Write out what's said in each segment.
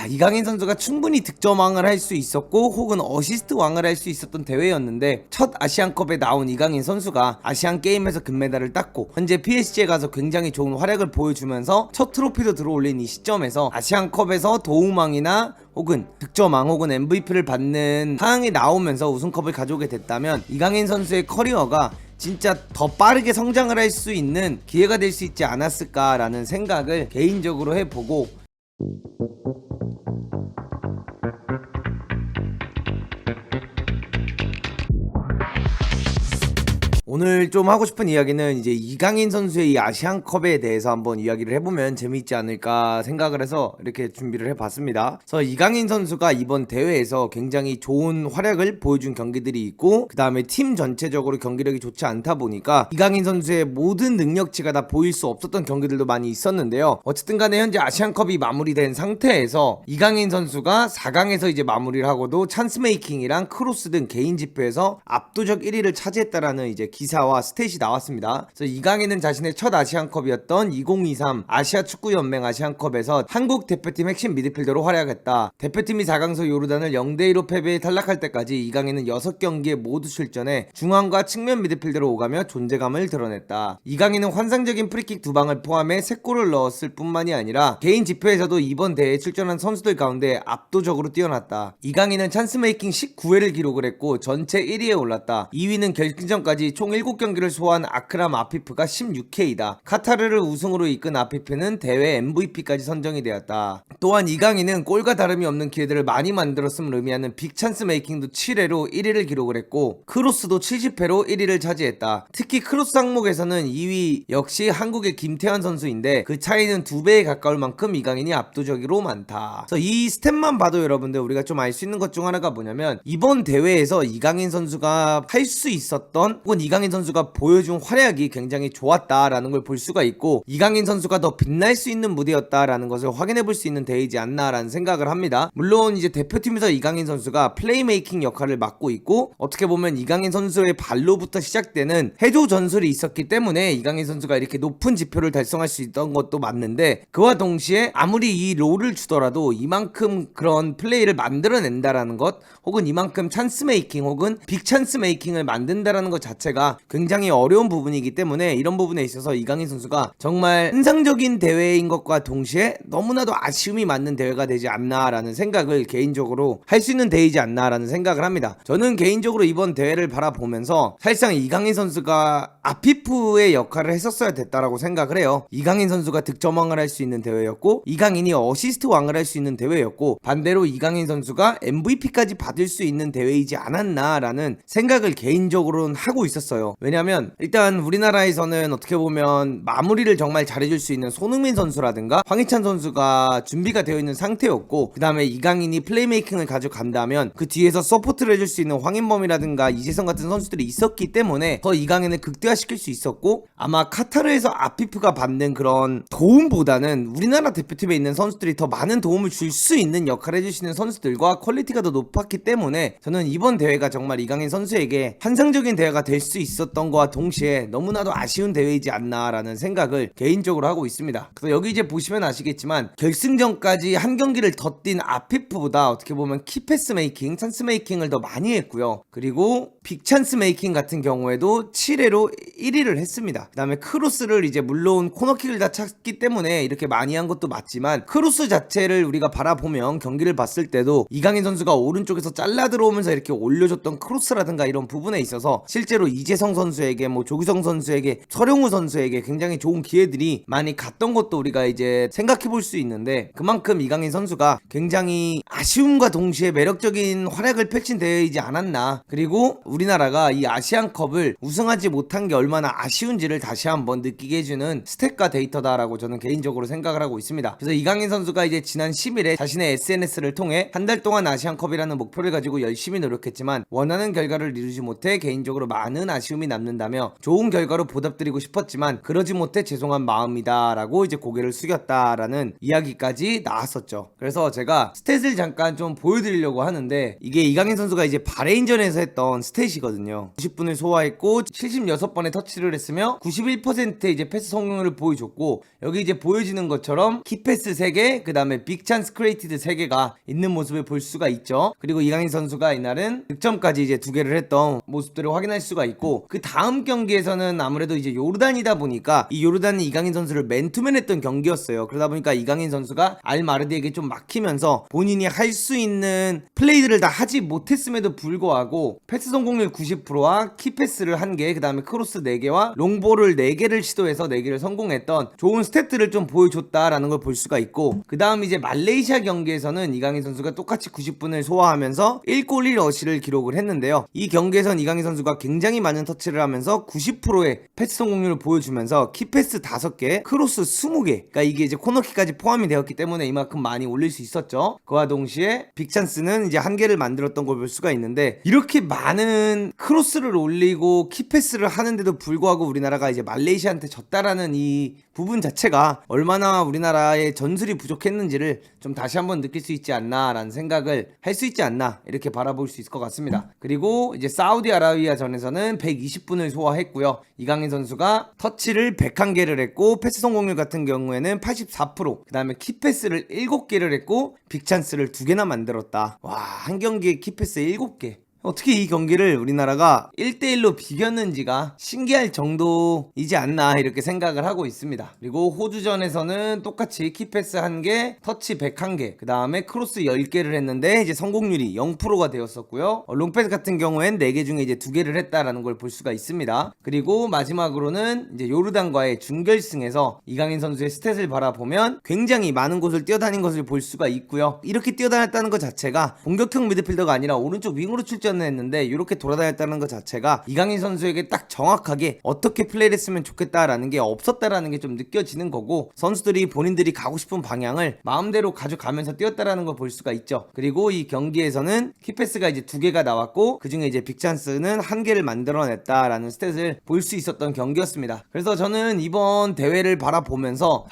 이강인 선수가 충분히 득점왕을 할 수 있었고 혹은 어시스트 왕을 할 수 있었던 대회였는데, 첫 아시안컵에 나온 이강인 선수가 아시안 게임에서 금메달을 땄고 현재 PSG에 가서 굉장히 좋은 활약을 보여주면서 첫 트로피도 들어올린 이 시점에서 아시안컵에서 도움왕이나 혹은 득점왕 혹은 MVP를 받는 상황이 나오면서 우승컵을 가져오게 됐다면 이강인 선수의 커리어가 진짜 더 빠르게 성장을 할 수 있는 기회가 될 수 있지 않았을까라는 생각을 개인적으로 해보고, 오늘 좀 하고 싶은 이야기는 이제 이강인 선수의 이 아시안컵에 대해서 한번 이야기를 해보면 재미있지 않을까 생각을 해서 이렇게 준비를 해봤습니다. 그래서 이강인 선수가 이번 대회에서 굉장히 좋은 활약을 보여준 경기들이 있고, 그 다음에 팀 전체적으로 경기력이 좋지 않다 보니까 이강인 선수의 모든 능력치가 다 보일 수 없었던 경기들도 많이 있었는데요. 어쨌든 간에 현재 아시안컵이 마무리된 상태에서 이강인 선수가 4강에서 이제 마무리를 하고도 찬스 메이킹이랑 크로스 등 개인 지표에서 압도적 1위를 차지했다라는 이제 기사와 스탯이 나왔습니다. 그래서 이강인은 자신의 첫 아시안컵이었던 2023 아시아 축구연맹 아시안컵에서 한국 대표팀 핵심 미드필더로 활약했다. 대표팀이 4강서 요르단을 0대2로 패배해 탈락할 때까지 이강인은 6경기에 모두 출전해 중앙과 측면 미드필더로 오가며 존재감을 드러냈다. 이강인은 환상적인 프리킥 2방을 포함해 3골을 넣었을 뿐만이 아니라 개인 지표에서도 이번 대회에 출전한 선수들 가운데 압도적으로 뛰어났다. 이강인은 찬스 메이킹 19회를 기록을 했고 전체 1위에 올랐다. 2위는 결승전까지 총 7경기를 소화한 아크람 아피프가 16K이다. 카타르를 우승으로 이끈 아피프는 대회 MVP까지 선정이 되었다. 또한 이강인은 골과 다름이 없는 기회들을 많이 만들었음을 의미하는 빅찬스 메이킹도 7회로 1위를 기록을 했고 크로스도 70회로 1위를 차지했다. 특히 크로스 항목에서는 2위 역시 한국의 김태환 선수인데 그 차이는 2배에 가까울 만큼 이강인이 압도적으로 많다. 그래서 이 스탯만 봐도 여러분들 우리가 좀 알 수 있는 것 중 하나가 뭐냐면, 이번 대회에서 이강인 선수가 할 수 있었던 혹은 이강인 선수가 보여준 활약이 굉장히 좋았다라는 걸 볼 수가 있고, 이강인 선수가 더 빛날 수 있는 무대였다라는 것을 확인해 볼 수 있는 대회이지 않나라는 생각을 합니다. 물론 이제 대표팀에서 이강인 선수가 플레이메이킹 역할을 맡고 있고, 어떻게 보면 이강인 선수의 발로부터 시작되는 해조 전술이 있었기 때문에 이강인 선수가 이렇게 높은 지표를 달성할 수 있던 것도 맞는데, 그와 동시에 아무리 이 롤을 주더라도 이만큼 그런 플레이를 만들어낸다라는 것, 혹은 이만큼 찬스 메이킹 혹은 빅 찬스 메이킹을 만든다라는 것 자체가 굉장히 어려운 부분이기 때문에, 이런 부분에 있어서 이강인 선수가 정말 인상적인 대회인 것과 동시에 너무나도 아쉬움이 많는 대회가 되지 않나라는 생각을 개인적으로 할 수 있는 대회이지 않나라는 생각을 합니다. 저는 개인적으로 이번 대회를 바라보면서 사실상 이강인 선수가 아피프의 역할을 했었어야 됐다라고 생각을 해요. 이강인 선수가 득점왕을 할 수 있는 대회였고, 이강인이 어시스트 왕을 할 수 있는 대회였고, 반대로 이강인 선수가 MVP까지 받을 수 있는 대회이지 않았나라는 생각을 개인적으로는 하고 있었어요. 왜냐면 일단 우리나라에서는 어떻게 보면 마무리를 정말 잘해줄 수 있는 손흥민 선수라든가 황희찬 선수가 준비가 되어 있는 상태였고, 그 다음에 이강인이 플레이메이킹을 가져간다면 그 뒤에서 서포트를 해줄 수 있는 황인범이라든가 이재성 같은 선수들이 있었기 때문에 더 이강인을 극대화시킬 수 있었고, 아마 카타르에서 아피프가 받는 그런 도움보다는 우리나라 대표팀에 있는 선수들이 더 많은 도움을 줄 수 있는 역할을 해주시는 선수들과 퀄리티가 더 높았기 때문에 저는 이번 대회가 정말 이강인 선수에게 환상적인 대회가 될 수 있었던 것과 동시에 너무나도 아쉬운 대회이지 않나라는 생각을 개인적으로 하고 있습니다. 그래서 여기 이제 보시면 아시겠지만 결승전까지 한 경기를 더 뛴 아피프보다 어떻게 보면 키패스 메이킹, 찬스 메이킹을 더 많이 했고요. 그리고 빅찬스 메이킹 같은 경우에도 7회로 1위를 했습니다. 그 다음에 크로스를 이제 물론 코너킥을 다 찼기 때문에 이렇게 많이 한 것도 맞지만, 크로스 자체를 우리가 바라보면 경기를 봤을 때도 이강인 선수가 오른쪽에서 잘라 들어오면서 이렇게 올려줬던 크로스라든가 이런 부분에 있어서 실제로 이재성 선수에게 조규성 선수에게 서령우 선수에게 굉장히 좋은 기회들이 많이 갔던 것도 우리가 이제 생각해 볼 수 있는데, 그만큼 이강인 선수가 굉장히 아쉬움과 동시에 매력적인 활약을 펼친 대회이지 않았나. 그리고 우리나라가 이 아시안컵을 우승하지 못한 게 얼마나 아쉬운지를 다시 한번 느끼게 해주는 스탯과 데이터다라고 저는 개인적으로 생각을 하고 있습니다. 그래서 이강인 선수가 이제 지난 10일에 자신의 SNS를 통해 한 달 동안 아시안컵이라는 목표를 가지고 열심히 노력했지만 원하는 결과를 이루지 못해 개인적으로 많은 아쉬움이 남는다며 좋은 결과로 보답드리고 싶었지만 그러지 못해 죄송한 마음이다 라고 이제 고개를 숙였다라는 이야기까지 나왔었죠. 그래서 제가 스탯을 잠깐 좀 보여드리려고 하는데, 이게 이강인 선수가 이제 바레인전에서 했던 스탯이거든요. 90분을 소화했고 76번의 터치를 했으며 91%의 이제 패스 성공률을 보여줬고, 여기 이제 보여지는 것처럼 키패스 3개, 그 다음에 빅찬스 크리에이티드 3개가 있는 모습을 볼 수가 있죠. 그리고 이강인 선수가 이날은 득점까지 이제 2개를 했던 모습들을 확인할 수가 있고, 그 다음 경기에서는 아무래도 이제 요르단이다 보니까 이 요르단이 이강인 선수를 맨투맨 했던 경기였어요. 그러다 보니까 이강인 선수가 알마르디에게 좀 막히면서 본인이 할 수 있는 플레이들을 다 하지 못했음에도 불구하고 패스 성공률 90%와 키패스를 1개, 그 다음에 크로스 4개와 롱볼을 4개를 시도해서 4개를 성공했던 좋은 스탯들을 좀 보여줬다라는 걸 볼 수가 있고, 그 다음 이제 말레이시아 경기에서는 이강인 선수가 똑같이 90분을 소화하면서 1골 1어시를 기록을 했는데요. 이 경기에선 이강인 선수가 굉장히 많은 터치를 하면서 90%의 패스 성공률을 보여주면서 키패스 5개, 크로스 20개, 그러니까 이게 이제 코너킥까지 포함이 되었기 때문에 이만큼 많이 올릴 수 있었죠. 그와 동시에 빅찬스는 이제 1개를 만들었던 걸 볼 수가 있는데, 이렇게 많은 크로스를 올리고 키패스를 하는데도 불구하고 우리나라가 이제 말레이시아한테 졌다라는 이 부분 자체가 얼마나 우리나라의 전술이 부족했는지를 좀 다시 한번 느낄 수 있지 않나 라는 생각을 할 수 있지 않나, 이렇게 바라볼 수 있을 것 같습니다. 그리고 이제 사우디아라비아전에서는 120분을 소화했고요. 이강인 선수가 터치를 101개를 했고 패스 성공률 같은 경우에는 84%, 그 다음에 키패스를 7개를 했고 빅찬스를 2개나 만들었다. 와, 한 경기에 키패스 7개. 어떻게 이 경기를 우리나라가 1대1로 비겼는지가 신기할 정도이지 않나, 이렇게 생각을 하고 있습니다. 그리고 호주전에서는 똑같이 키패스 1개, 터치 101개, 그 다음에 크로스 10개를 했는데 이제 성공률이 0%가 되었었고요. 롱패스 같은 경우엔 4개 중에 이제 2개를 했다라는 걸 볼 수가 있습니다. 그리고 마지막으로는 이제 요르단과의 준결승에서 이강인 선수의 스탯을 바라보면 굉장히 많은 곳을 뛰어다닌 것을 볼 수가 있고요. 이렇게 뛰어다녔다는 것 자체가 공격형 미드필더가 아니라 오른쪽 윙으로 출전 했는데 이렇게 돌아다녔다는 것 자체가 이강인 선수에게 딱 정확하게 어떻게 플레이를 했으면 좋겠다라는 게 없었다라는 게 좀 느껴지는 거고, 선수들이 본인들이 가고 싶은 방향을 마음대로 가져가면서 뛰었다라는 걸 볼 수가 있죠. 그리고 이 경기에서는 키패스가 이제 2개가 나왔고 그중에 이제 빅찬스는 1개를 만들어냈다라는 스탯을 볼 수 있었던 경기였습니다. 그래서 저는 이번 대회를 바라보면서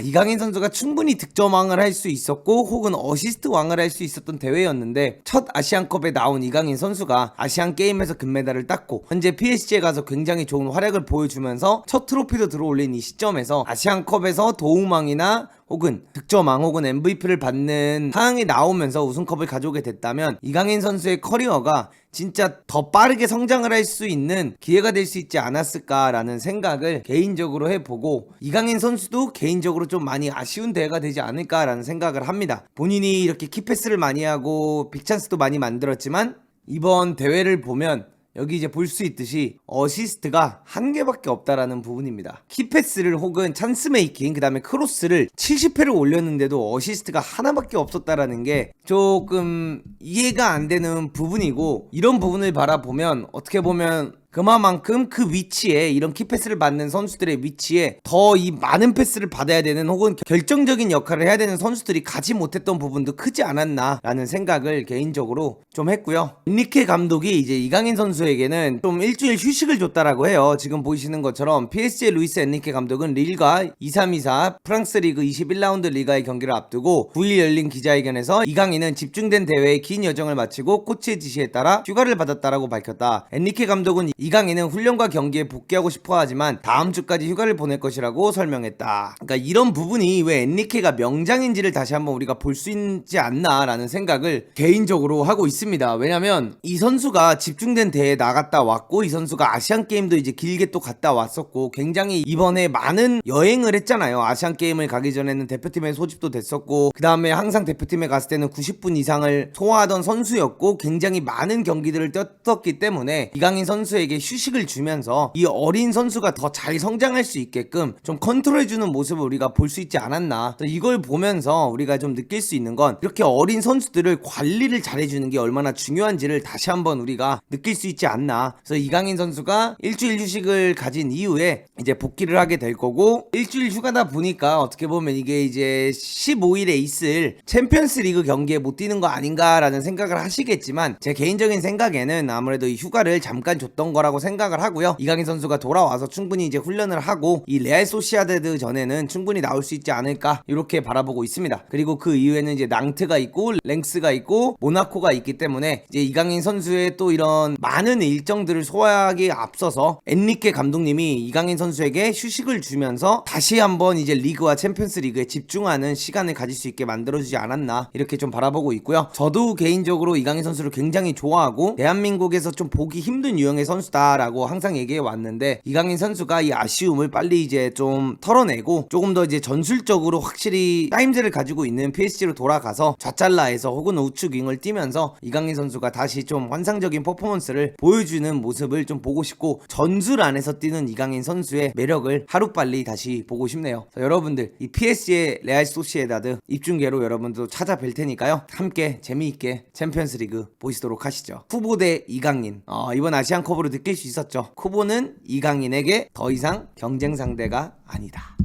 이강인 선수가 충분히 득점왕을 할 수 있었고 혹은 어시스트 왕을 할 수 있었던 대회였는데, 첫 아시안컵에 나온 이강인 선수가 아시안게임에서 금메달을 땄고 현재 PSG에 가서 굉장히 좋은 활약을 보여주면서 첫 트로피도 들어올린 이 시점에서 아시안컵에서 도움왕이나 혹은 득점왕 혹은 MVP를 받는 상황이 나오면서 우승컵을 가져오게 됐다면 이강인 선수의 커리어가 진짜 더 빠르게 성장을 할 수 있는 기회가 될 수 있지 않았을까라는 생각을 개인적으로 해보고, 이강인 선수도 개인적으로 좀 많이 아쉬운 대회가 되지 않을까라는 생각을 합니다. 본인이 이렇게 키패스를 많이 하고 빅찬스도 많이 만들었지만 이번 대회를 보면 여기 이제 볼 수 있듯이 어시스트가 1개밖에 없다라는 부분입니다. 키패스를 혹은 찬스 메이킹, 그 다음에 크로스를 70회를 올렸는데도 어시스트가 하나밖에 없었다라는 게 조금 이해가 안 되는 부분이고, 이런 부분을 바라보면 어떻게 보면 그만큼 그 위치에, 이런 키패스를 받는 선수들의 위치에 더 이 많은 패스를 받아야 되는 혹은 결정적인 역할을 해야 되는 선수들이 가지 못했던 부분도 크지 않았나 라는 생각을 개인적으로 좀 했고요. 엔리케 감독이 이제 이강인 선수에게는 좀 일주일 휴식을 줬다라고 해요. 지금 보이시는 것처럼 PSG의 루이스 엔리케 감독은 릴과 2324 프랑스 리그 21라운드 리가의 경기를 앞두고 9일 열린 기자회견에서 이강인은 집중된 대회의 긴 여정을 마치고 코치의 지시에 따라 휴가를 받았다라고 밝혔다. 엔리케 감독은 이강인은 훈련과 경기에 복귀하고 싶어 하지만 다음 주까지 휴가를 보낼 것이라고 설명했다. 그러니까 이런 부분이 왜 엔리케가 명장인지를 다시 한번 우리가 볼 수 있지 않나 라는 생각을 개인적으로 하고 있습니다. 왜냐면 이 선수가 집중된 대회에 나갔다 왔고, 이 선수가 아시안게임도 이제 길게 또 갔다 왔었고, 굉장히 이번에 많은 여행을 했잖아요. 아시안게임을 가기 전에는 대표팀에 소집도 됐었고, 그 다음에 항상 대표팀에 갔을 때는 90분 이상을 소화하던 선수였고, 굉장히 많은 경기들을 뛰었기 때문에 이강인 선수에게 휴식을 주면서 이 어린 선수가 더 잘 성장할 수 있게끔 좀 컨트롤해주는 모습을 우리가 볼 수 있지 않았나. 이걸 보면서 우리가 좀 느낄 수 있는 건, 이렇게 어린 선수들을 관리를 잘해주는 게 얼마나 중요한지를 다시 한번 우리가 느낄 수 있지 않나. 그래서 이강인 선수가 일주일 휴식을 가진 이후에 이제 복귀를 하게 될 거고, 일주일 휴가다 보니까 어떻게 보면 이게 이제 15일에 있을 챔피언스 리그 경기에 못 뛰는 거 아닌가라는 생각을 하시겠지만, 제 개인적인 생각에는 아무래도 이 휴가를 잠깐 줬던 거라 거라고 생각을 하고요. 이강인 선수가 돌아와서 충분히 이제 훈련을 하고 이 레알 소시아데드 전에는 충분히 나올 수 있지 않을까 이렇게 바라보고 있습니다. 그리고 그 이후에는 이제 낭트가 있고 랭스가 있고 모나코가 있기 때문에 이제 이강인 선수의 또 이런 많은 일정들을 소화하기에 앞서서 엔리케 감독님이 이강인 선수에게 휴식을 주면서 다시 한번 이제 리그와 챔피언스 리그에 집중하는 시간을 가질 수 있게 만들어주지 않았나 이렇게 좀 바라보고 있고요. 저도 개인적으로 이강인 선수를 굉장히 좋아하고 대한민국에서 좀 보기 힘든 유형의 선수다라고 항상 얘기해 왔는데 이강인 선수가 이 아쉬움을 빨리 이제 좀 털어내고 조금 더 이제 전술적으로 확실히 타임즈를 가지고 있는 PSG로 돌아가서 좌잘라에서 혹은 우측 윙을 뛰면서 이강인 선수가 다시 좀 환상적인 퍼포먼스를 보여주는 모습을 좀 보고 싶고 전술 안에서 뛰는 이강인 선수의 매력을 하루빨리 다시 보고 싶네요. 여러분들 이 PSG의 레알 소시에다드 입중계로 여러분도 찾아뵐 테니까요. 함께 재미있게 챔피언스 리그 보시도록 하시죠. 쿠보 대 이강인 이번 아시안컵으로 느낄 수 있었죠. 쿠보는 이강인에게 더 이상 경쟁 상대가 아니다.